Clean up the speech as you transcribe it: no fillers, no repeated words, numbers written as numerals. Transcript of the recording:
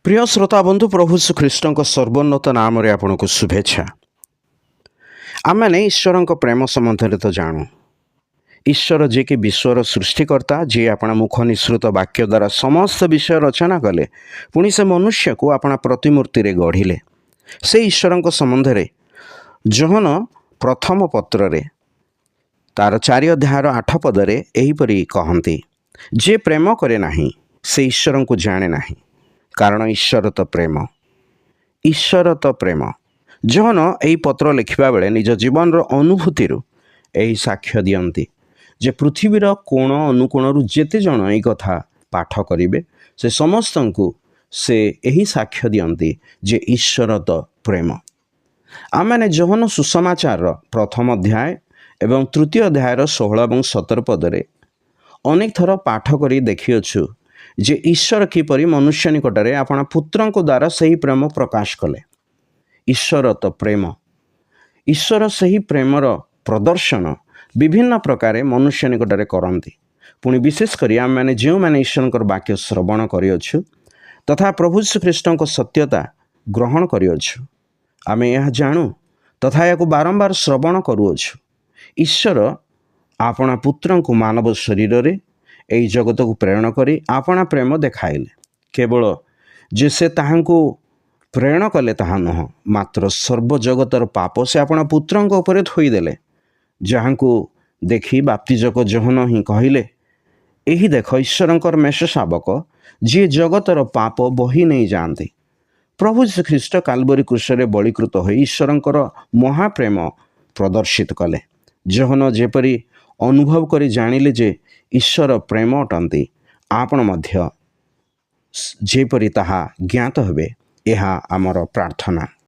प्रिय श्रोता बंधु प्रभु श्रीकृष्ण सर्वोन्नत नाम आपण को शुभेच्छा। आम मैंने ईश्वर प्रेम संबंध तो जानू। ईश्वर जी कि विश्वर सृष्टिकर्ता जी अपना मुख निसृत वाक्य द्वारा समस्त विषय रचना कले पुणी से मनुष्य को अपना प्रतिमूर्ति रे गढ़िले। से ईश्वर संबंध में जोहन प्रथम पत्र रे तार 4 अध्यायर 8 पदरे एहीपरि कहती, जे प्रेम करे नाही से ईश्वर को जाने नाही, कारण ईश्वर तो प्रेम। ईश्वर तो प्रेम। जोहन यही पत्र लिखा बेले निज जीवन अनुभूति यही साक्ष्य दियंती जे पृथ्वीर कोण अनुकोण जेते जन यही कथा पाठ करेंगे से समस्त को से यही साक्ष्य दियंती जे ईश्वर तो प्रेम। आम मैंने जोहन सुसमाचार प्रथम अध्याय एवं तृतीय अध्यायर 16 और 17 पदरे अनेक थर पाठ करी देखिअछु जे ईश्वर किपरि मनुष्य निकटरे आपना पुत्र द्वारा सही प्रेम प्रकाश कले। ईश्वर तो प्रेम। ईश्वर सही प्रेमर प्रदर्शन विभिन्न प्रकार मनुष्य निकटरे करती। पुणी विशेष करी आम मैंने जो मैंने ईश्वर वाक्य श्रवण करिअछु तथा प्रभु श्रीकृष्ण सत्यता ग्रहण करिअछु आम यह जानू तथा या बारंबार श्रवण करुअछु। ईश्वर आपना पुत्र को मानव शरीर रे यही जगत को प्रेरण करी आपना प्रेम देखाइले। केवल जे से ताहांको प्रेरण कले ताहा नुह, मात्र सर्व जगतर पाप से आपना पुत्र उपर थोईदेले। जहाँ को देखी बाप्तिजक जोहन ही कहले, यही देख ईश्वरंकर मेष शावक जी जगतर पाप बही नहीं जाती। प्रभु श्रीख्रीष्ट काल्वरी क्रूशरे बलिकृत हो ईश्वरंकर महाप्रेम प्रदर्शित कले। जोहन जेपरी अनुभव करी जानिले जे ईश्वर प्रेम अटंती, आपण मध्य जेपरी ताहा ज्ञात हेबे, यह आमर प्रार्थना।